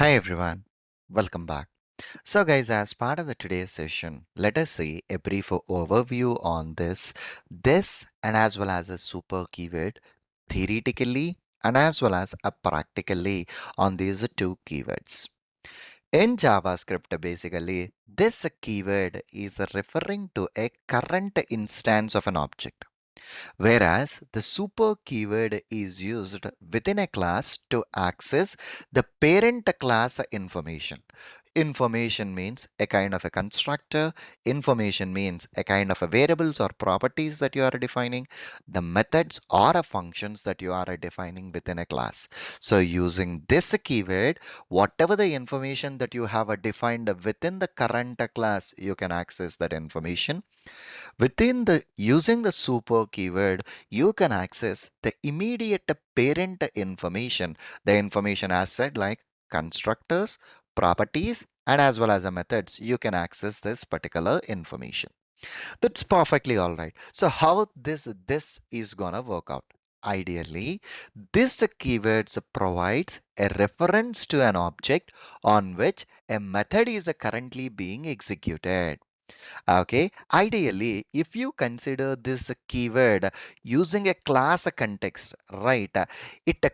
Hi everyone, welcome back. So guys, as part of the today's session, let us see a brief overview on this and as well as a super keyword theoretically and as well as a practically on these two keywords. In JavaScript, basically, this keyword is referring to a current instance of an object. Whereas the super keyword is used within a class to access the parent class information. Information means a kind of a constructor. Information means a kind of a variables or properties that you are defining. The methods or a functions that you are defining within a class. So using this keyword, whatever the information that you have defined within the current class, you can access that information. Within the using the super keyword, you can access the immediate parent information, the information as said like constructors, properties, and as well as the methods. You can access this particular information. That's perfectly all right. So how this is gonna work out? Ideally, this keywords provides a reference to an object on which a method is currently being executed. Okay, ideally, if you consider this keyword using a class context, right, it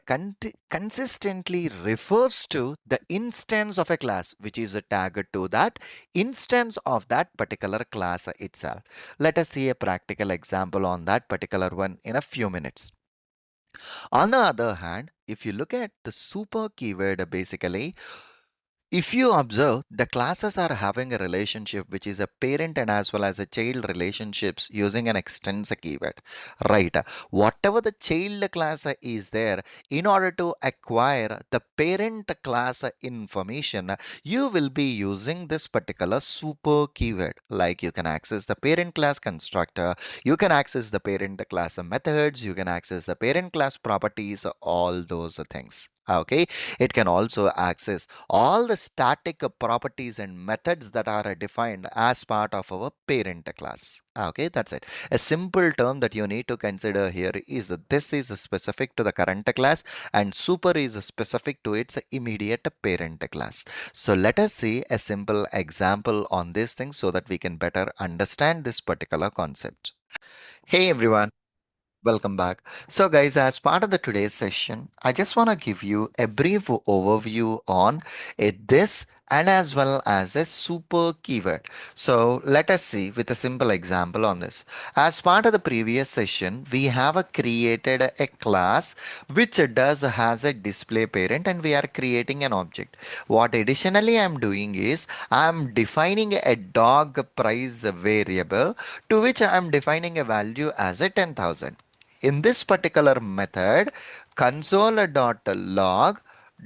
consistently refers to the instance of a class which is tagged to that instance of that particular class itself. Let us see a practical example on that particular one in a few minutes. On the other hand, if you look at the super keyword, basically, if you observe, the classes are having a relationship which is a parent and as well as a child relationships using an extensor keyword, right? Whatever the child class is there, in order to acquire the parent class information, you will be using this particular super keyword. Like you can access the parent class constructor, you can access the parent class methods, you can access the parent class properties, all those things. Okay, it can also access all the static properties and methods that are defined as part of our parent class. Okay, that's it. A simple term that you need to consider here is that this is specific to the current class and super is specific to its immediate parent class. So let us see a simple example on this thing so that we can better understand this particular concept. Hey everyone. Welcome back. So, guys, as part of the today's session, I just want to give you a brief overview on this and as well as a super keyword. So, let us see with a simple example on this. As part of the previous session, we have created a class which does has a display parent and we are creating an object. What additionally I'm doing is I'm defining a dog price variable to which I'm defining a value as a 10,000. In this particular method, console.log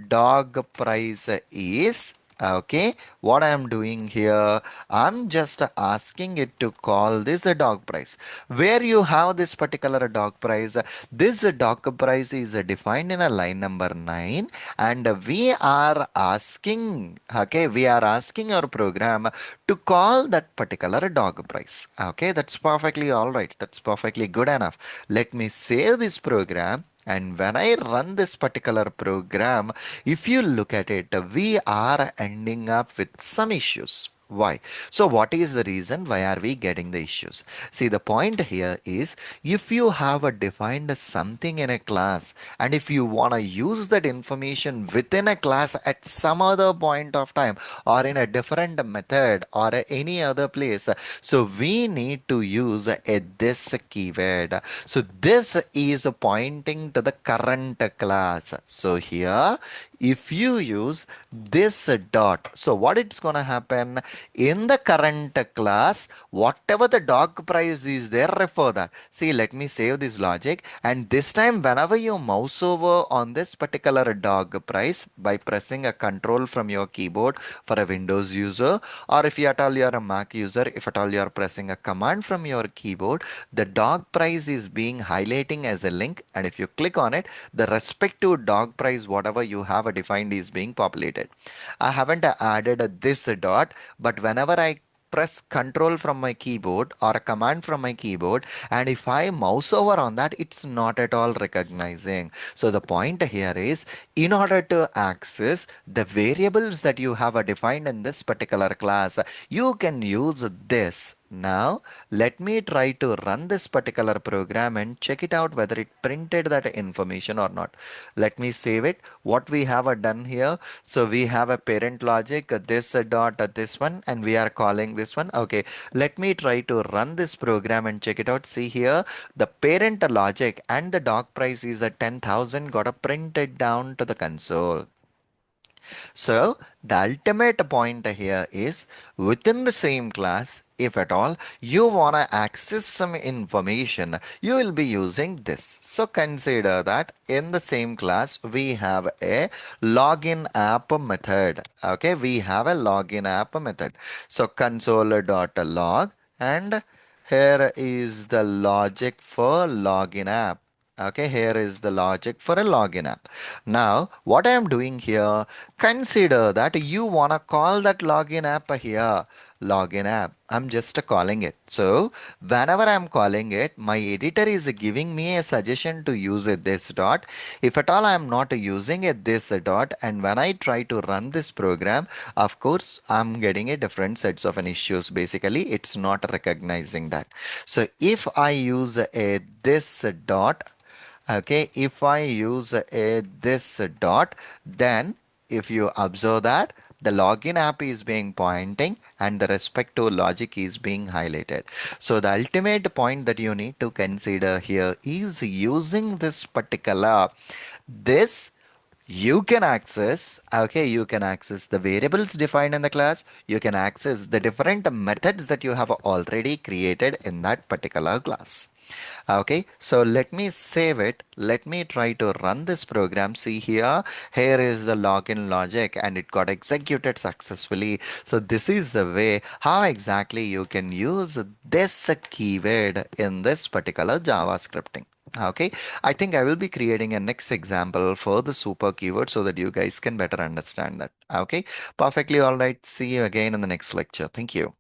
dog price is okay. What I am doing here, I'm just asking it to call this a dog price. Where you have this particular dog price, this dog price is defined in a line number 9, and we are asking, okay, we are asking our program to call that particular dog price. Okay, that's perfectly all right. That's perfectly good enough. Let me save this program. And when I run this particular program, if you look at it, we are ending up with some issues. Why? So what is the reason why are we getting the issues? See, the point here is if you have a defined something in a class and if you want to use that information within a class at some other point of time or in a different method or any other place, so we need to use a this keyword. So this is pointing to the current class. So here if you use this dot, so what it's going to happen in the current class, whatever the dog price is there, refer that. See, let me save this logic, and this time whenever you mouse over on this particular dog price by pressing a control from your keyboard for a Windows user, or if you at all you are a Mac user, if at all you are pressing a command from your keyboard, the dog price is being highlighting as a link, and if you click on it, the respective dog price whatever you have defined is being populated. I haven't added this dot, but whenever I press control from my keyboard or a command from my keyboard, and if I mouse over on that, it's not at all recognizing. So the point here is, in order to access the variables that you have defined in this particular class, you can use this. Now, let me try to run this particular program and check it out whether it printed that information or not. Let me save it. What we have done here, so we have a parent logic, this dot this one, and we are calling this one. Okay, let me try to run this program and check it out. See here, the parent logic and the dog price is a 10,000 got a printed down to the console. So the ultimate point here is, within the same class, if at all you want to access some information, you will be using this. So consider that in the same class we have a login app method. Okay, we have a login app method. So console.log, and here is the logic for login app. Okay, here is the logic for a login app. Now, what I am doing here, consider that you want to call that login app here. Login app. I'm just calling it. So, whenever I'm calling it, my editor is giving me a suggestion to use this dot. If at all I'm not using this dot, and when I try to run this program, of course, I'm getting a different sets of an issues. Basically, it's not recognizing that. So, if I use a this dot, okay, if I use this dot, then if you observe that the login app is being pointing and the respective logic is being highlighted. So the ultimate point that you need to consider here is, using this particular this, you can access, okay, you can access the variables defined in the class. You can access the different methods that you have already created in that particular class. Okay, so let me save it. Let me try to run this program. See here, here is the login logic and it got executed successfully. So this is the way how exactly you can use this keyword in this particular JavaScripting. Okay, I think I will be creating a next example for the super keyword so that you guys can better understand that. Okay, perfectly all right. See you again in the next lecture. Thank you.